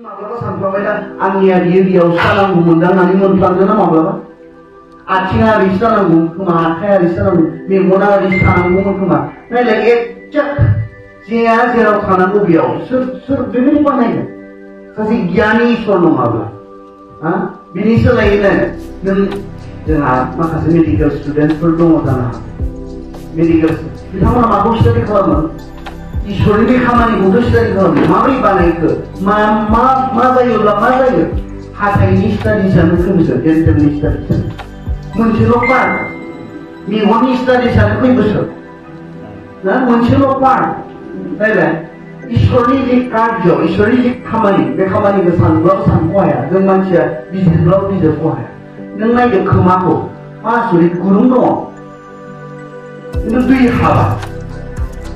Maklaba sampainya angnya dia usaha mengundang nani mentlangnya maklaba. Acingnya risa nanggu, kemana risa nanggu, memona risa nanggu kemana. Nah lagi cek Jia jera kana ko biao sur bini mana ya kasi gyani sono maga ha bini so lain dan jangan makasih medical student perlu motana medical kita mana magus dari kamu isori ni kamani magus dari kamu mari banai ke mama yo hata ini study sana ke bisa dental study mencelokan mi wani study sana ke bisa nah mencelokan Baiklah, Isori karjo, Isori kamani, kamani ke sanggol sangkuaya, dengan manusia bisnislau bisnis kuaya, dengan itu kemako, masuk gurung dong, itu dui haba,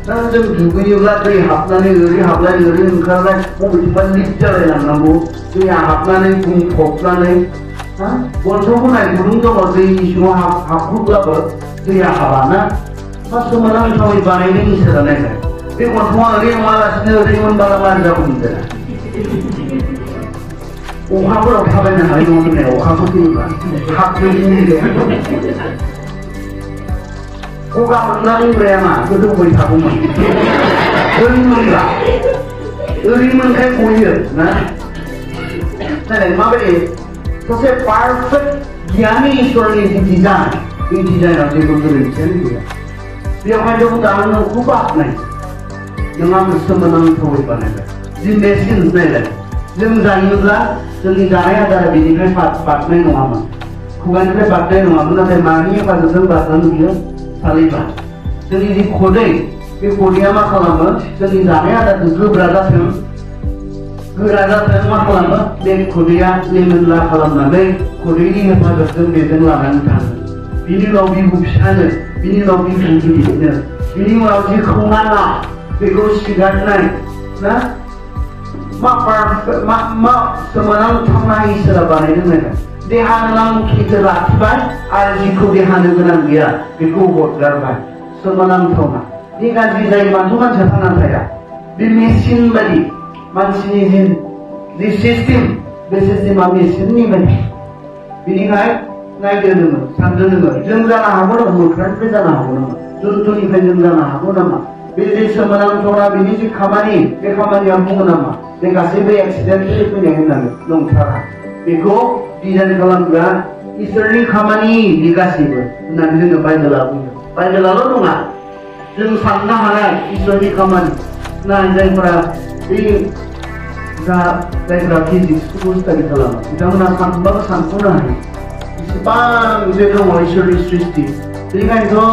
dan juga juga dui haba ni, engkau mau dibanding jalan namu, dui haba ni, kumpul ni, bontok ni gurung dong, dui semua hapu berapa, dui haba na, masuk mana kami banai ni sedang ni. Ini semua orang malas ni orang balaman dah pun tidak. Orang pun orang khabar nak hari ni orang pun tidak. Hak ni dia. Orang nak berema, betul boleh tahu mana. Orang mana? Orang mana yang kuih, nah. Nah, macam ni, sebab perfect giani Iswar ni design yang betul dia. Dia ada undangan kubah ni. Dengan semenang kau ibarat. Di mesin ni, jeng zayulah, jeng gaya ada bini kan partner nama. Kugan kan partner nama, nanti mani apa jeng partner dia saliban. Jadi di kode, di kode apa kalau jeng gaya ada tujuh berada tu, berada tu apa kalau di kode yang lemenlah kalau nabe kode ini apa jeng beten lawan kan. Bini lagi buksan, bini lagi buksan, bini lagi kumana. Because sigat naik, nah, semenang tangai serabai dengan dehan lang kita lakukan, aziku dehan dengan dia, itu buat garban, semenang tangai. Ini kan desain mantukan jatuhan saya, di mesin badi, mesin di sistem mesin ni badi. Ini kan naik dengan, sambil dengan, jenggan aku nak bukan jenggan aku nama, contoh ni kan jenggan aku nama. Bisnis semenang orang bisnis kamani, kamani yang bukan nama. Mereka sebab accident itu yang hendak longkara. Bego di dalam kalam gua, Isori kamani dikasih ber. Nanti dengan bayi lalu nunga. Jeng sana mana Isori kamani. Nah jadi di daerah fisik itu tadi kalam. Kita mana sampai sempurna ni. Sebab jadi orang Isori sristi. Jadi kan itu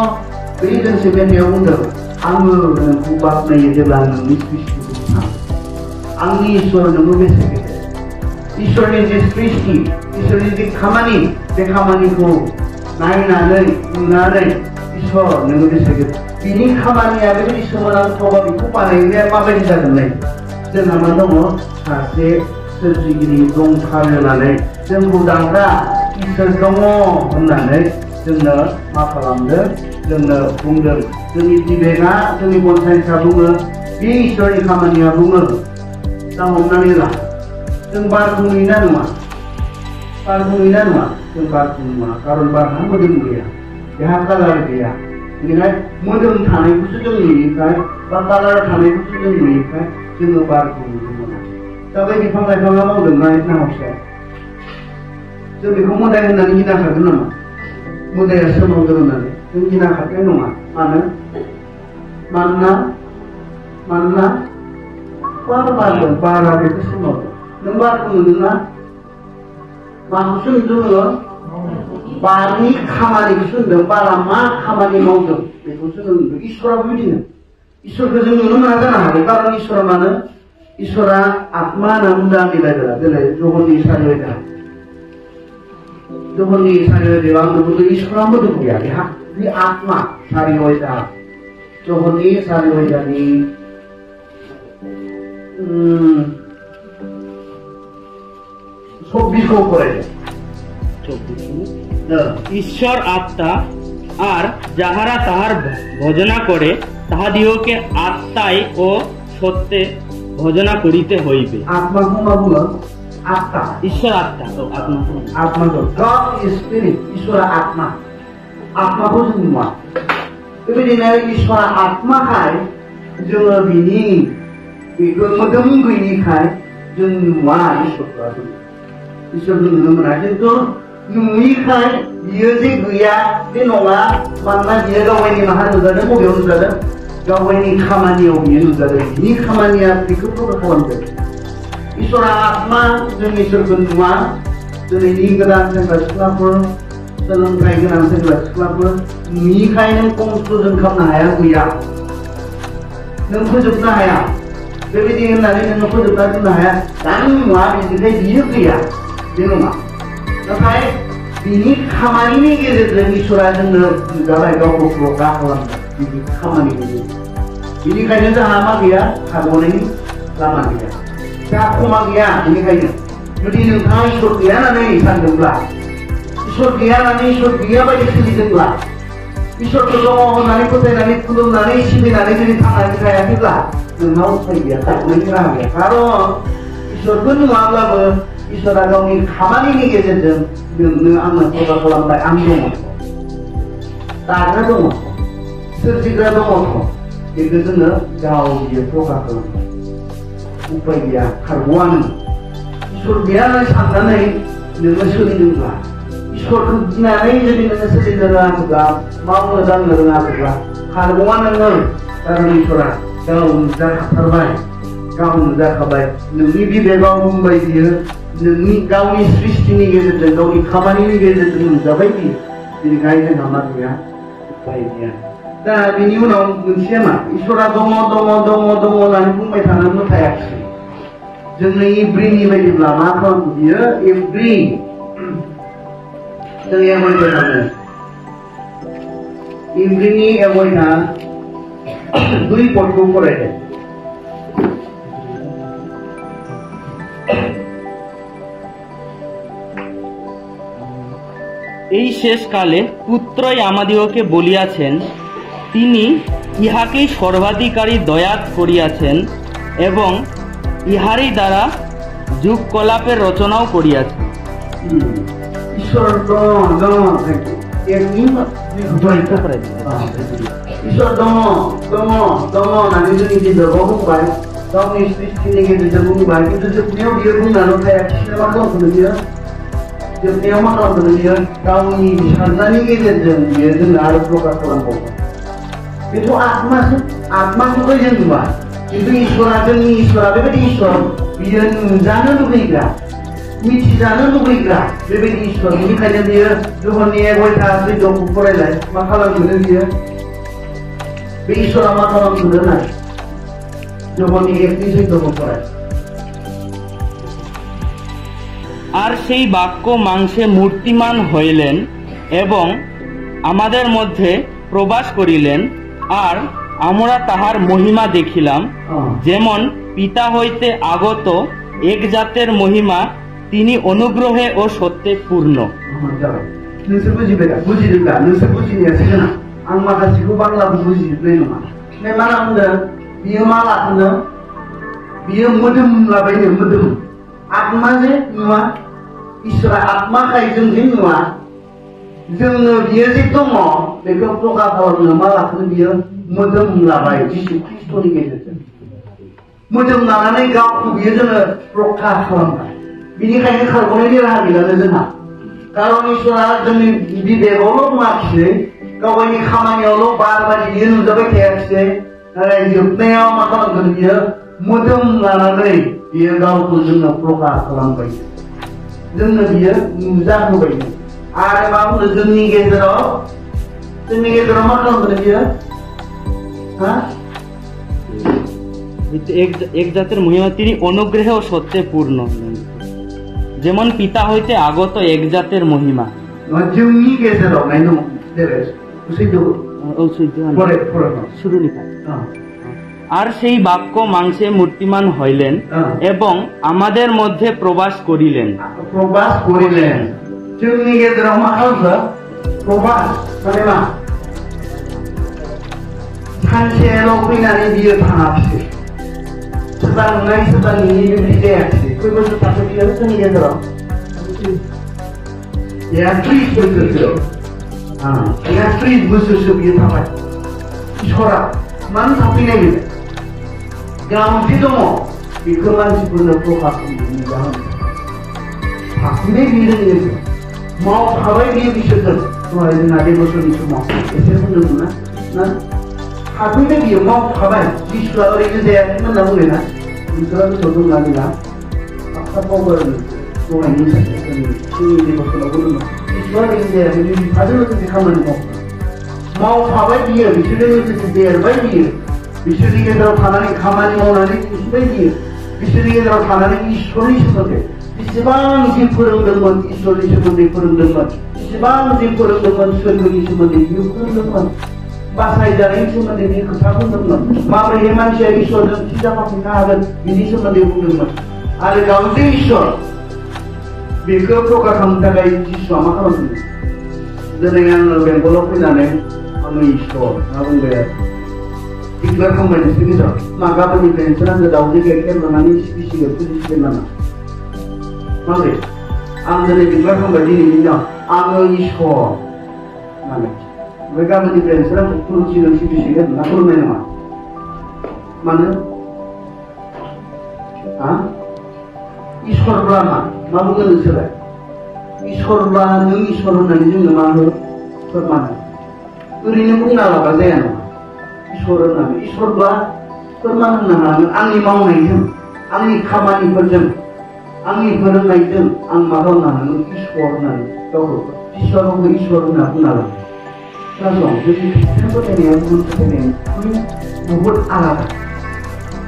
berikan sebenarnya undang. Anggur dengan kubah ni dia bilang mistis itu. Anggi Iswar nama mesej. Iswar ni Kristi, Iswar ni kamani, kamani ko naik Iswar nama mesej. Ini kamani ada di semua orang itu paling dia apa yang jadi ni. Jangan mana mo hasil sejigi dong kaya nane. Jangan budangra Iswar dongo nane. Jangan masalah dah. Jangan bunga, jangan dibela, jangan bonsai sabunga, ini Iswar kamani abunga, tahu mana ni lah, jangan barang ini nama, jangan barang karun barang mudun dia, jahat kalah dia, ini kan mudun thane kusu jangan ni kan, bakalar thane kusu jangan ni kan, jangan barang ini, tapi di pangkai pangkai mau dengar itu nama saya, jadi kamu dah hendak kita kerja nama, muda semua dengar. Yung kinakatay nung mana? Para dito sunod. Nung bago mo na, makusun doon, bani kamari sunod, para kamari mo doon. Ito sunod, Iswara budin. Iswara kasi nung naman na, karon Iswara mana? Iswara atma na undang nila dala, jogon di sayo ida. Jogon di sayo ida, ang buto Iswara mo doon kuya, di atma sari hoida johoni sari hoida ni sobbiso করে ঈশ্বর আত্মা আর যাহারা তাহার ভজনা করে তাহাদিওকে আত্মায় ও সত্যে ভজনা করিতে হইবে। आत्माखौ मा बुङो? आत्मा। ঈশ্বর আত্মা। আত্মা आत्मा God is spirit, ईश्वरा आत्मा। आत्माखौ जों नुवा। बेबायदिनो ईश्वरा आत्माखाय जोङो बिनि बेखौ मोदोम गैयिखाय जों नुवा ईश्वरखौ। ईश्वरखौ नुनो मोना, खिन्थु नुयिखाय बियो जे गैया बे नङा। मानोना बियो गावनि माहा नुजादों, बबेयाव नुजादों? गावनि खामानियाव बियो नुजादों। बिनि खामानिया बेखौ प्रकाश खालामदों। ईश्वरा आत्मा, जों ईश्वरखौ नुवा। दिनैनि गोदान सेंग्रा सिख्लाफोर, सोलोंथाइ गोनां सेंग्रा सिख्लाफोर नुयिखाय नों कनक्लुजन खालामनो हाया, गैया। नों फोजोबनो हाया। बेबायदि होननानै नोङो फोजोबना दोननो हाया। आं नुवा, बेनिखाय बियो गैया, बे नङा। नाथाय बिनि खामानिनि गेजेरजों ईश्वरा जोंनो नुजाबाय, गावखौ प्रकाश खालामदों बिनि खामानिनि गेजेरजों। बेनिखायनो जोंहा मा गैया? खारग'नायनि लामा गैया, जोंहा खमा गैया। बेनिखायनो जुदि नोंथाङा ईश्वर गैया होननानै सानदोंब्ला, ईश्वर गैया होननानै ईश्वर गैया बायदि सोलिदोंब्ला, ईश्वरखौ दङ होननानै फोथायनानै खुलुमनानै सिबिनानै जुदि थांनानै थायाखैब्ला नोंहा उपाय गैया, खारग'नायनि राहा गैया। खारन ईश्वरखौ नुवाब्लाबो ईश्वरा गावनि खामानिनि गेजेरजों नोंनो आंनो प्रकाश खालामबाय। आं दङ, दाग्रा दङ, सोरजिग्रा दङ, बेखौ जोङो गाव बियो प्रकाश खालामबाय। उपाय गैया, खारग'आ नों। ईश्वर गैया होननानै साननानै नोङो सोलिदोंब्ला, ईश्वरखौ गिनानै जुदि नोङो सोलिनो रोङाखैब्ला, मावनो दांनो रोङाखैब्ला खारग'आ नोङो। खारन ईश्वरा गाव नुजाखाथारबाय, गाव नुजाखाबाय। नोंनि बिबेकआव बुंबाय बियो, नोंनि गावनि सृष्टिनि गेजेरजों, गावनि खामानिनि गेजेरजों नुजाबाय बियो। बेनिखायनो जोंहा मा गैया? उपाय गैया। दा बिनि उनाव मोनसेया मा? ईश्वरा दङ दङ दङ दङ होननानै बुंबाय थानानैल' थायाखिसै। जोंनो इब्रिनि बायदिब्ला मा खालामो बियो? इब्रि जों एवैनो थाङो। इब्रिनि एवैना 2 पदखौ फरायदो। এই শেষকালে পুত্রই আমাদিগকে বলিয়াছেন, তিনি ইহাকেই সর্বাধিকারী দয়াত করিয়াছেন এবং ইহারই দ্বারা যুগ কলাপের রচনাও করিয়াছেন। ঈশ্বর ঈশ্বর দङ दङ दङ होननानै जोंनि बिजाबाव बुंबाय, गावनि सृष्टिनि गेजेरजों बुंबाय। खिन्थु जोबनायाव बियो बुंनानै थायाखिसै। मा खालामदों बियो? जोबनायाव मा खालामदों बियो? गावनि साननायनि गेजेरजों बियो जोंनो आरो प्रकाश खालामबावबाय। बेथ' आत्मासो, आत्माखौथ' जों नुवा। खिन्थु ईश्वरा, जोंनि ईश्वरा बेबायदि ईश्वर, बियो नुजानो लुबैग्रा, मिथिजानो लुबैग्रा बेबायदि ईश्वर। बेनिखायनो बियो जोहरनि 1:14 फरायलाय, मा खालामदों बियो? बे ईश्वरा मा खालामदों नाय? जोहरनि 1:14 फराय। আর সেই বাক্য মাংসে মূর্তিমান হইলেন এবং আমাদের মধ্যে প্রবাস করিলেন, আর আমরা তাহার মহিমা দেখিলাম, যেমন পিতা হইতে আগত এক জাতের মহিমা, তিনি অনুগ্রহে ও সত্যে পূর্ণ। नोंसोर बुजिबाय? बुजिदोंब्ला नोंसोर बुजिनायासो गोनां। आं माखासेखौ बांलाबो बुजिजोबनाय नङा। ओमफ्राय मा होनदों? बियो मा लादों? बियो मोदोम लाबायनो, मोदोम। आत्मा जे नुवा, ईश्वरा आत्माखाय जों जे नुवा, जोंनो बियो जे दङ बेखौ प्रकाश खालामनो मा लादों बियो? मोदोम लाबाय जिसु ख्रिस्ट'नि गेजेरजों। मोदोम लानानै गावखौ बियो जोङो प्रकाश खालामबाय। बिनिखायनो खारग'नायनि राहा गैलानो जोंहा। खारन ईश्वरा जोंनि बिबेकआवल' बुङाखिसै, गावनि खामानियावल' बार बारि बियो नुजाबाय थायाखिसै। नाथाय जोबनायाव मा खालामगोन बियो? मोदोम लानानै बियो गावखौ जोंनो प्रकाश खालामबाय, जोंनो बियो नुजाहोबाय। आरो मा बुंदों? जोंनि गेजेराव मा खालामगोन बियो? এক জাতের মহিমা, তিনি অনুগ্রহে ও সত্যে পূর্ণ, যেমন পিতা হইতে আগত এক জাতের মহিমা। जोंनि गेजेराव नाय दङ। শুরু লিখা। আর সেই বাক্য মাংসে মূর্তিমান হইলেন এবং আমাদের মধ্যে প্রবাস করিলেন। প্রবাস করিলেন। जोंनि गेजेराव मा खालामखो? प्रबास माने मा? सानसेल' फैनानै बियो थाङाखिसै। सोरबा नंनाय सोरबा नङि बेबायदि जायाखिसै खय बोसोर थाखो बियो जोंनि गेजेराव 30 बोसोरसो 30 बोसोरसो बियो थाबाय इसोरा मानो थाफैनाय बेलाय गांसे दङ बेखौ मानसिफोरनो प्रकाश खालामनायनि जाहोन थाफैनाय बियो जोंनि गेजेराव मावखाबाय बियो बिसोरजों दहाय जोंहा देबसननि समाव एसे बुंदोंमोन ना थाफैनाय बियो मावखाबाय जिसुआ ओरैनो जायाखैमोन होनना बुंबाय ना बिसोरा गोसोआव दंना गैला थाब बावगारो दहायनि जोंनि देबसनावबो दङ जिसुआ ओरैनो जायाखै बे बिफाजों लोगोसे खामानि मावफाबाय बियो बिसोरजों लोगोसे देरबाय बियो बिसोरनि गेजेराव थानानै खामानि मावनानै दिन्थिबाय बियो बिसोरनि गेजेराव थानानै इसोरनि सोमोन्दै बेसेबां जि फोरोंदोंमोन इसोरनि सोमोन्दै फोरोंदोंमोन बेसेबां जि फोरोंदोंमोन सोरगोनि सोमोन्दै बियो फोरोंदोंमोन बासायजानायनि सोमोन्दै बियो खोथा बुंदोंमोन माबोरैहाय मानसिया इसोरजों थि जाफाफिननो हागोन बिनि सोमोन्दै बुंदोंमोन आरो गावजे इसोर बेखौ प्रकाश खालामनो थाखाय जिसुआ मा खालामदोंमोन दिनै आङो बेंगलाव फैनानै आङो इसोर मा बुंबाय आरो डिक्लेयार खालामबाय नोंसोरनि गेजेराव मा गाबोननिफ्राय नोंसोर आंनो दाउदै गाइखेर लानानै सिबिसिगोन फुजिसिगोन नामा माबोरै आं दिनै डिक्लेयार खालामबाय दिनैनि दिनाव आङो इसोर होननानै ओमफ्राय गाबोननिफ्राय नोंसोर आंखौ खुलुमसिगोन सिबिसिगोन ना खुलुमनाय नङा मानो इसोरब्ला मा बुंगोन नोंसोरलाय इसोरब्ला नों इसोर होननानै जोंनो मा हो फोरमानो ओरैनो बुंना लाबा जाया नङा इसोर होननानै इसोरब्ला फोरमान होनो हानांगोन आंनि मावनायजों आंनि खामानिफोरजों आंनि फोरोंनायजों आं मा खालामनो हानांगोन इसोर होननानै गावखौ जिसुआ गावखौ इसोर होनना बुंना लायो खोनासं जोंनि खृष्टान फोथायनाया गुबुन फोथायनाया बहुद आलादा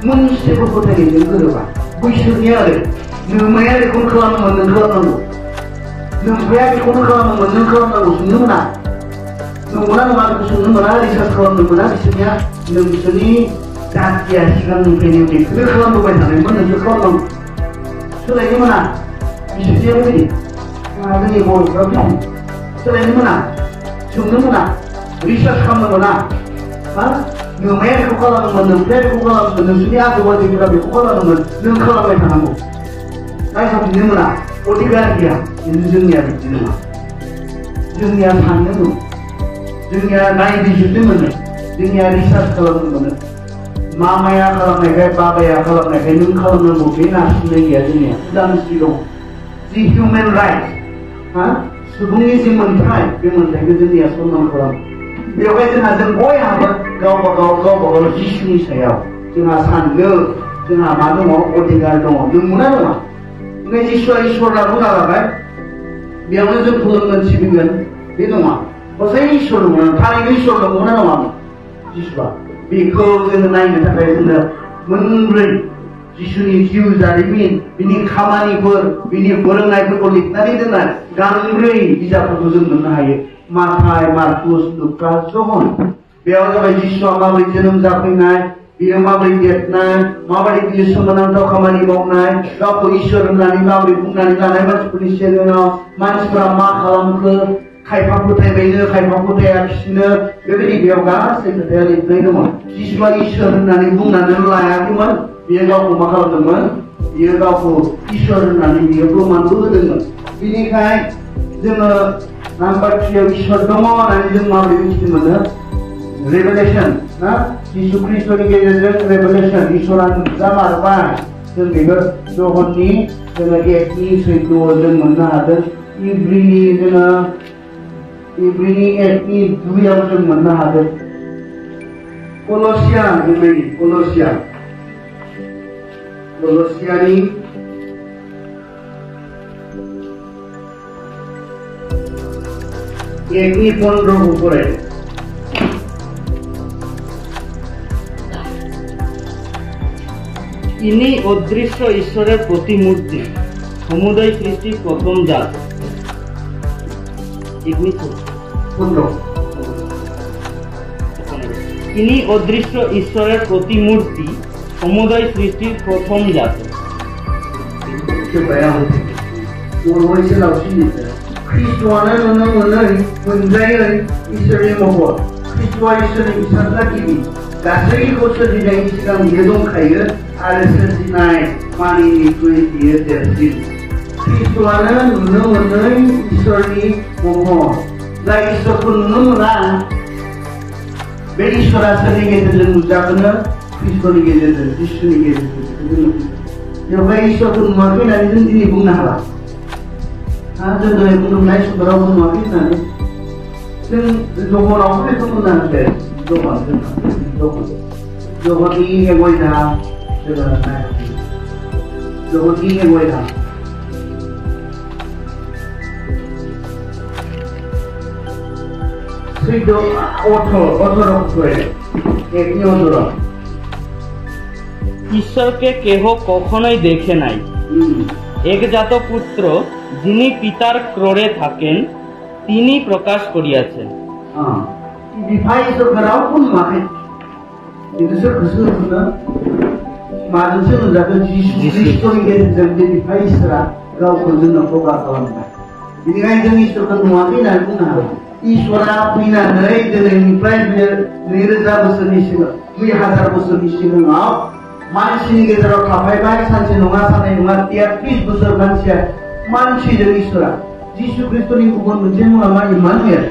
मोनसेबो फोथायनायजों गोरोबा बैसोरनिया आरो नोमाया बेखौनो खालामोमोन नों खालामनांगौ नोमफाया बेखौनो खालामोमोन नों खालामनांगौ सोंनो मोना नंगौना नङा बेखौ सोंनो मोना रिसार्च खालामनो मोना बिसोरनिया नोंसोरनि जाथिया सिगांनिफ्रायनो बेखौनो खालामबोबाय थानायमोन नोंसोर खालामनांगौ सोलायनो मोना बिसोरनिया बेबायदि जोंनि बर'फ्रा बिदि सोलायनो मोना सोंनो मोना रिसार्च खालामनो मोना नोमाया बेखौ खालामोमोन नोमफाया बेखौ खालामोमोन नोंसोरनि आजौबाजैफोरा बेखौ खालामोमोन नों खालामबाय थानांगौ नायफाफिननो मोना अधिकार गैया खिन्थु जोंनिया बिदि नङा जोंनिया साननो मोनो जोंनिया नायबिजिरनो मोनो जोंनिया रिसार्च खालामनो मोनो मामाया खालामनायखाय बाबाया खालामनायखाय नों खालामनांगौ बे नारसिननाय गैया जोंनिया उदांस्रि दं जि हिउमेन राइट सुबुंनि जि मोन्थाय बे मोन्थायखौ जोंनिया सनमान खालामो बेवहाय जोंहा जों बयहाबो गावबा गाव जिसुनि सायाव जोंहा साननो जोंहा मा दङ अधिकार दङ नंगौना नङा ओमफ्राय जिसुआ इसोरना बुंना लाबाय बेयावनो जों खुलुमगोन सिबिगोन बे नङा हसाय इसोर नङा थारैनो इसोर नंगौना नङा जिसुआ बेखौ जोङो नायनो थाखाय जोंनो मोनब्रै जिसुनि जिउ जारिमिन बिनि खामानिफोर बिनि फोरोंनायफोरखौ लिरनानै दोननाय गांब्रै बिजाबफोरखौ जों मोननो हायो माथाय मार्कुस लुका जहन बेयाव जाबाय जिसुआ माबोरै जोनोम जाफैनाय बियो माबोरै देरनाय माबोरै बियो सोमोनांथाव खामानि मावनाय गावखौ इसोर होननानै माबोरै बुंनानै लानाय मानसिफोरनि सिगाङाव मानसिफोरा मा खालामखो खायफा फोथायबायनो खायफा फोथायाखिसैनो बेबायदि बेयाव गासै खोथाया लिरनाय दङ जिसुआ इसोर होननानै बुंनानै लायाखैमोन बियो गावखौ मा खालामदोंमोन बियो गावखौ इसोर होननानै बियो प्रमानबो होदोंमोन बिनिखाय जोङो नाम्बार 3 इसोर दङ होननानै जों माबोरै मिथिनो मोनो रेभेलेसन ना जिसु ख्रीष्टनि गेजेरजों रेभेलेसन इसोरा नुजामारबाय जों बेखौ जहननि जोङो 1नि 14 जों मोननो हादों इब्रिनि 1नि 2 आव जों मोननो हादों कलसियानि 1नि 15 को পড়ে ইনি অদৃশ্য ঈশ্বরের প্রতিমূর্তি সমুদয় সৃষ্টির প্রথম জাত ইনি অদৃশ্য ঈশ্বরের প্রতিমূর্তি সমুদয় সৃষ্টির প্রথম জাত ख्रिस्ट'आनो नुनो मोनै मोनजायै इसोरनि महर ख्रिस्ट'आ इसोरनि फिसाज्ला गिबि गासैखौ सोरजिनायनि सिगां बियो दंखायो आरो सोरजिनाय मानिनिख्रुइ बियो देरसिन। ख्रिस्ट'आनो नुनो मोनै इसोरनि महर, जाय इसोरखौ नुनो मोना बे इसोरा सोरनि गेजेरजों नुजागोन? ख्रिस्ट'नि गेजेरजों, जिसुनि गेजेरजों। बेवहाय इसोरखौ नुवाखै होननानै जों दिनै बुंनो हाला। जों दिनै बुंनाय सुबुंफोराव नुवाखै होननानै जों जगनावबो बेखौ बुंनो हायाखै। जगतनि एगयथा जगतनि एगयथा ঈশ্বরকে কেহ কখনোই দেখে নাই। একজাত পুত্র যিনি পিতার ক্রোড়ে থাকেন তিনি প্রকাশ করিয়াছেন। इसोरा फैनानै दिनैनिफ्राय 2000 बोसोरनि सिगां 2000 बोसोरनि सिगाङाव मानसिनि गेजेराव थाफायबाय। सानसे नङा साननै नङा 33 बोसोर मानसिया मानसिजों इसोरा जिसु ख्रिस्ट'नि गुबुन मोनसे मुङा मा? इमानुएल।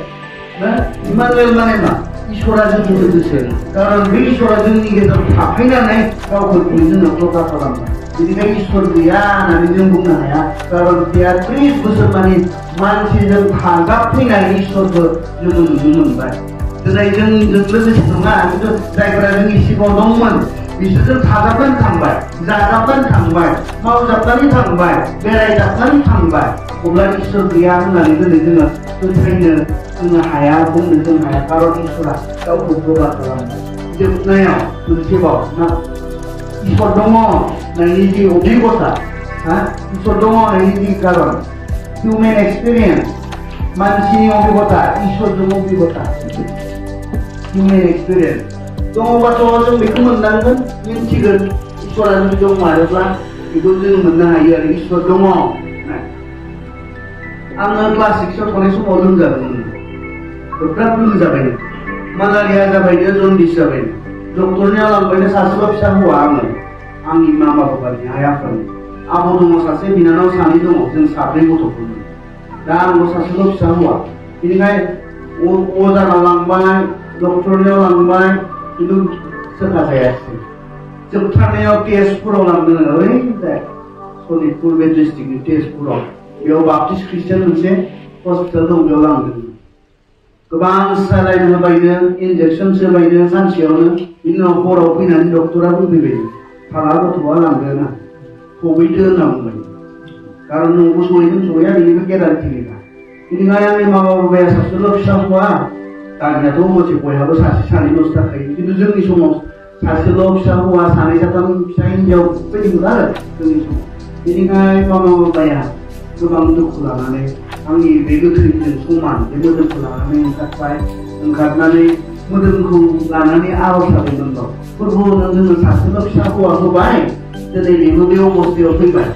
इमानुएल माने मा? इसोरा जोंजों लोगोसे। कारन बे इसोरा जोंनि गेजेराव थाफायनानै गावखौ जोंनो प्रकाश खालामबाय। बेनिखायनो इसोर गैया होननानै जों बुंनो हाया। कारन 33 बोसोर माने मानसिजों थाजाबफैनाय इसोरखौ जोङो नुनो मोनबाय। दिनै जोंजों लोगोसे नङा, खिन्थु जायफोरा जोंनि सिगाङाव दंमोन बिसोरजों थाजाबनानै थांबाय, जाजाबनानै थांबाय, मावजाबनानै थांबाय, बेरायजाबनानै थांबाय। अब्ला इसोर गैया होननानै दिनै जोङो फोथायनो जोङो हाया, बुंनो जों हाया। कारन इसोरा गावखौ प्रकाश खालामबाय। जोबनायाव मोनसेबाव ना इसोर दङ होननायनि जि अभिगता, इसोर दङ होननायनि जि कारन human experience, मानसिनि अभिगता, इसोरजों अभिगता, human experience दङबाथ' जों बेखौ मोननांगोन, मिन्थिगोन। इसोरा जुदि दंमारोब्ला बेखौ जों मोननो हायो आरो इसोर दङ। आङो क्लास 6आव थानाय समाव लोमजादोंमोन, बिराद लोमजाबायनो, मालारिया जाबायनो, जन्दिस जाबायनो। डक्टरनियाव लांबायनो, सासेल' फिसा हौवा आङो, आंनि मामा बाबानि, आइ आफानि। आबौ दङ सासे, बिनानाव सानै दङ, जों 7 गथ'फोरमोन। दा आंबो सासेल' फिसा हौवा। बेनिखायनो अजानाव लांबाय, डक्टरनियाव लांबाय, खिन्थु सोखा जायासै। जोबथारनायाव तेजपुराव लांदों, ओरैजाय सनितपुर बे डिस्ट्रिक्टनि तेजपुराव। बेयाव बाप्टिस्ट ख्रिस्टियान मोनसे हस्पिटाल दं, बेयाव लांदों। गोबां सालाइन होबायनो, इन्जेक्सन सोबायनो सानसेयावनो। बिनि उनाव हराव फैनानै डक्टरा बुंफैबाय, फाला गथ'आ लांदोंना सौहैदो होनना बुंबाय। कारन न'आवबो सहैया, बेनिबो गेरान्टि गैया। बेनिखायनो आंनि मामा बाबाया सासेल' फिसा हौवा। दानियाथ' मोनसे बयहाबो सासे सानैल'सो थाखायो, खिन्थु जोंनि समाव सासेल' फिसा हौवा, सानै साथाम फिसा हिनजाव बेबायदिमोन आरो जोंनि समाव। बेनिखायनो मामा बाबाया गोबां दुखु लानानै आंनि बे गोथैजों समान बे मोदोमखौ लानानै ओंखारबाय। ओंखारनानै मोदोमखौ लानानै आर'ज जादोंमोन। प्रभु, नों जोंनो सासेल' फिसा हौवा होबाय, दिनै बेबो बे अबस्थायाव फैबाय।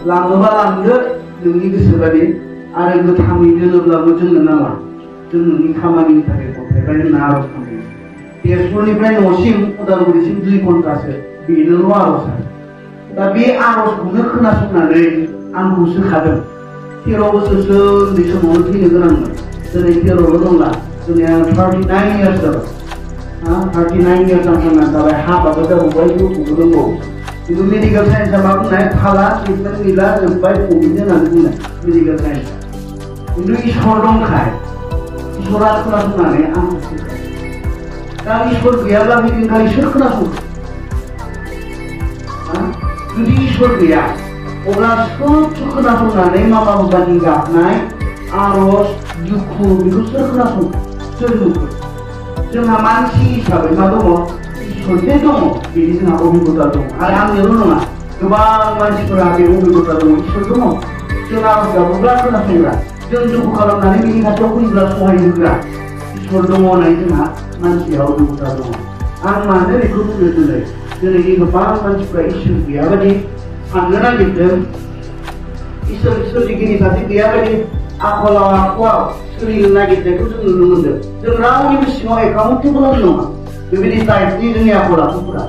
लाङोबा लांदो नोंनि गोसो बायदि, आरो गोथाङै दोनोब्लाबो जोंनो नाङा। जों नोंनि खामानिनि थाखाय गथायबाय होनना आर'ज खालामदों। तेजपुरनिफ्राय न'सिम उदालगुरिसिम 2 घन्टासो, बेनोल' आर'जआ। दा बे आर'जखौनो खोनासंनानै आंखौ सोखादों। 13 बोसोरसो उन्दै समावनो थैनो गोनांमोन। दिनै 13ल' नंला, दिनै आं 39 इयार्स जाबाय। 39 इयार्स आं थांनानै थाबाय, हाबाबो जाबावबाय, गथ'बो दंबावो। खिन्थु मेडिकेल साइन्सआ मा बुंनाय? थाला, ट्रिटमेन्ट गैला, जोब्बाय, फबिनो होननानै बुंनाय मेडिकेल साइन्सआ। खिन्थु इसोर दंखाय इसोरा खोनासंनानै आंखौ सोखादों। दा इसोर गैयाब्ला बेदिनखालि सोर खोनासंगोन? जुदि इसोर गैया अब्ला सोर खोनासंनानै मामा बाबानि गाबनाय आर'ज, दुखु बेखौ सोर खोनासंगोन? सोर नुगोन? जोंहा मानसि हिसाबै मा दङ? इसोर जे दङ, बेनि जोंहा अभिगता दङ। आरो आंनिल' नङा, गोबां मानसिफोरा बे अभिगता दङ। इसोर दङ, जों आर'ज गाबोब्ला खोनासंग्रा, जों दुखु खालामनानै बेनि खाथियाव फैब्ला सहाय होग्रा इसोर दङ होननाय जोंहा मानसिया अभिगता दङ। आं मानो बेखौ बुंनो दिनैनि गोबां मानसिफ्रा इसोर गैयाबादि साननो नागिरदों, इसोर सोरजिगिरि सासे गैयाबादि आखलाव आखुआव सोलिनो नागिरनायखौ जों नुनो मोनदों। जों रावनिबो सिङाव एकाउन्टेबल नङा। बेबायदि टाइपनि जोंनि आखल आखुफोरा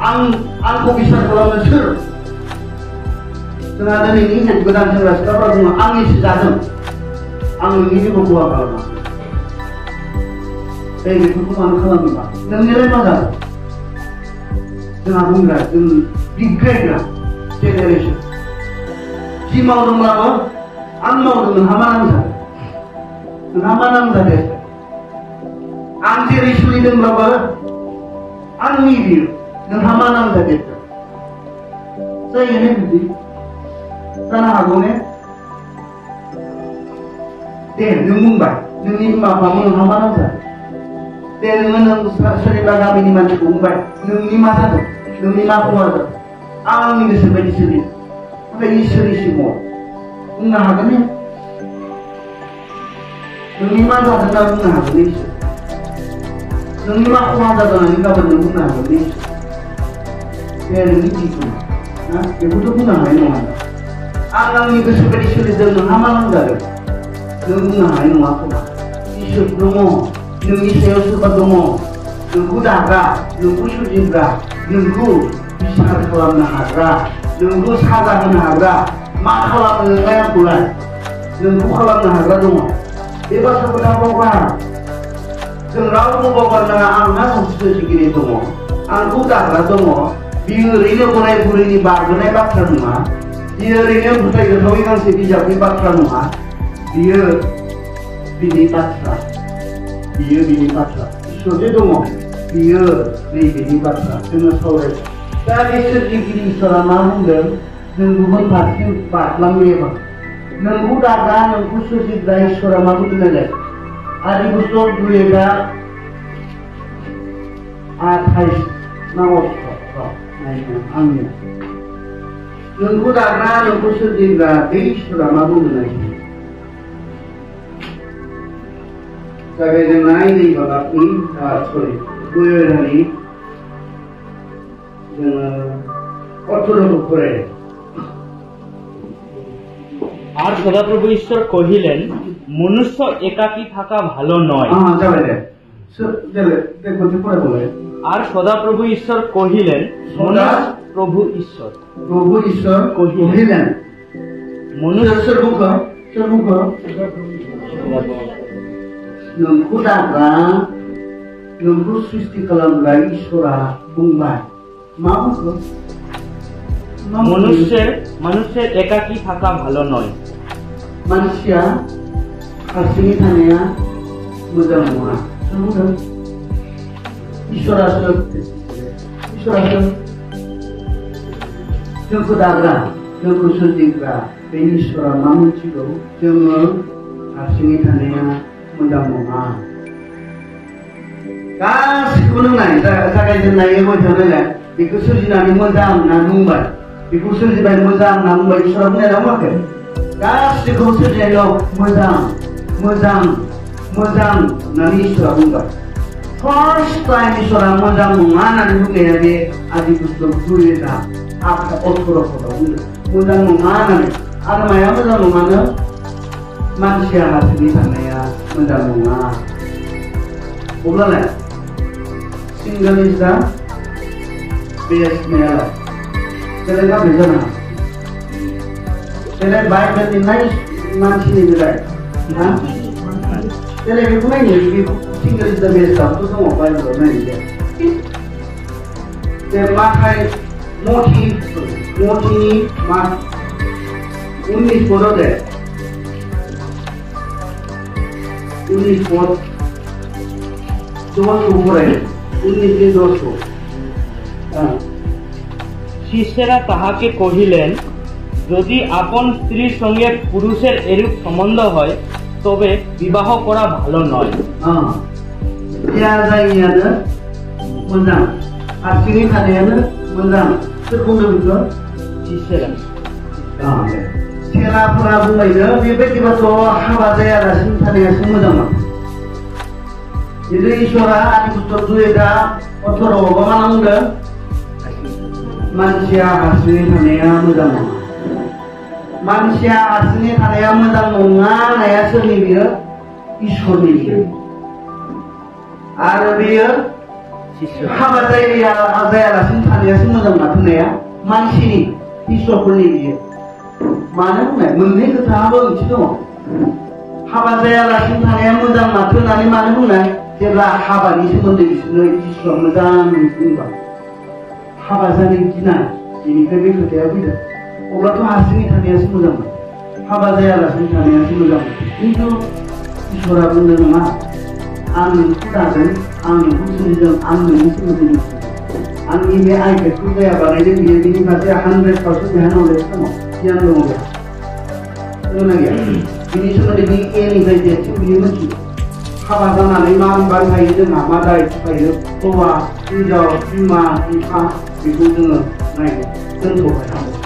आंखौ बिसार खालामनो सोर जोंहा दिनैनि गोदान सेंग्रा सिख्लाफ्रा बुङो आंनिसो जादों आं नोंनि जेबो खहा खालामाखै बेफोरखौ मानो खालामोबा नोंनिलाय मा जादों जोंहा बुंग्रा जों बिग्रायग्रा जेनेरेसन जि मावदोंब्लाबो आं मावदों नोंहा मा नांजादों आं जेरै सोलिदोंब्लाबो आंनि बियो नोंहा मा नांजादों जायो ने बिदि जानो हागौ ने दे नों बुंबाय नोंनि बिमा बिफाखौ नोंहा मा नांजादों दे नों सोरनिबा गामिनि मानसिखौ बुंबाय नोंनि मा जादों नोंनि मा खहा जादों आंनि गोसो बायदि सोलियो नाथाय इसोरनि सिगाङाव बुंनो हागोन ने नोंनि मा जादों होनना बुंनो हागोन ने इसोर नोंनि मा खहा जादों होननानै गाबोन नों बुंनो हागोन ने इसोर बे नोंनि जिखुनु ना बेखौथ' बुंनो हानाय नङा आं आंनि गोसो बायदि सोलिदों नोंहा मा नांजादों नों बुंनो हानाय नङा खोमा इसोर दङ नोंनि सायाव सोरबा दङ नोंखौ दाग्रा नोंखौ सोरजिग्रा नोंखौ बिसार खालामनो हाग्रा नोंखौ साजा होनो हाग्रा मा खालामनो नोंलाय आंखौलाय नोंखौ खालामनो हाग्रा दङ बे बाथ्राखौ दा बावगार जों रावबो बावगारनाङा आंहा सासे सोरजिगिरि दङ आंखौ दाग्रा दङ बियो ओरैनो गनाय बुरैनि बारगोनाय बाथ्रा नङा बियो ओरैनो फोथायजाथावै गांसे बिजाबनि बाथ्रा नङा बियो बिनि बाथ्रा इसोर जे दङ बियो नैबेनि बाथ्रा जोङो सावरायबाय दा बे सोरजिगिरि इसोरा मा बुंदों जों गुबुन फारसे बारलांनो नोंखौ दाग्रा नोंखौ सोरजिग्रा इसोरा मा बुंदों नालाय आदि बुस्थुआव 2:28 आंनि नोंखौ दाग्रा नोंखौ सोरजिग्रा बे इसोरा मा बुंदों नालाय जागायजेननाय नै बाबानि जोङो 18 फरायो আর সদাপ্রভু ঈশ্বর কহিলেন মনুষ্য একাকী থাকা ভালো নয় আর সদাপ্রভু ঈশ্বর কহিলেন প্রভু ঈশ্বর কহিলেন মনুষ্য नोंखौ दाग्रा नोंखौ सृष्टि खालामग्रा इसोरा बुंबाय मा बुंखो মানুষের একাকী থাকা ভালো নয় मानसिया हारसिङै थानाया मोजां नङा इसोरासो जोंखौ दाग्रा जोंखौ सोरजिग्रा बे इसोरा मा मिथिगौ जोङो हारसिङै थानाया मोजां नङा गासिखौनो नाय जागायजेननाय नालाय बेखौ सोरजिनानै मोजां होनना बुंबाय बेखौ सोरजिबाय मोजां होनना बुंबाय इसोरा बुंनाय ना बुङाखै गासिखौबो सोरजिनायाव मोजां होननानै इसोरा बुंबाय फार्स्ट टाइम इसोरा मोजां नङा होननानै बुंनाया बे आदि बुस्थु 2:18 बुंदों मोजां नङा होननानै आरो माया मोजां नङानो मानसिया हारसिङै थानाया मोजां नङा अब्लालाय सिंगल इज दा बेस्ट नायालाय बेलाय माबोरै जानो बेलाय बाइबेल लिरनाय मानसिनि बेलाय बेलाय बेखौ नायनो सिंगल इज दा बेस्ट आथ' दङ बाइबेलाव नायनो बे माथाय मथिनि 19 पदआव दे 19 पद 10 পড়ায় 19:10 শিষ্যেরা তাহাকে কহিলেন যদি আপন স্ত্রীর সঙ্গে পুরুষের এরূপ সম্বন্ধ হয় তবে বিবাহ করা ভালো নয় ইয়া যাইয়াनो मोजां हारसिङै थानायानो मोजां सोर बुंदों बेखौ শিষ্যেরা सेराफोरा बुंबायनो बेबायदिबाथ' हाबा जायालासिनो थानायासो मोजांमोन बिदि इसोरा आदि बुस्थु 2:18 मा बुंदों मानसिया हारसिङै थानाया मोजां नङा मानसिया हारसिङै थानाया मोजां नङा होननाया सोरनि बियो इसोरनि बियो आरो बेयो हाबा जायालासिनो थानायासो मोजां माथोनाया मानसिनि ईश्वरफोरनि बियो मानो होननाय मोननै खोथाबो ओंथि दङ हाबा जायालासिनो थानाया मोजां माथो होननानै मानो बुंनाय जेब्ला हाबानि सोमोन्दै बिसोरनो ईश्वरा मोजां बुंबाय हाबा जानो गिनाय बेनिफ्राय बे खोथाया फैदों अब्लाथ' हारसिङै थानायासो मोजांमोन हाबा जायालासिनो थानायासो मोजांमोन खिन्थु ईश्वरा बुंदों नङा आं नोंखौ दादों आं नोंखौ सोरजिदों आं नोंनि सोमोन्दै मिथिदों आंनि बे आइपेडखौ जाया बानायदों बियो बिनि फारसे 100% बेहा नलेज दङ गियान दङ बेहा दंना गैया बिनि सोमोन्दै बे एनिफ्राय जेसिम बियो मिथियो हाबा जानानै मा मा थायो जोंहा मा दायित्व थायो हौवा हिनजाव बिमा बिफा बेखौ जोङो नायनो दोनथ'बाय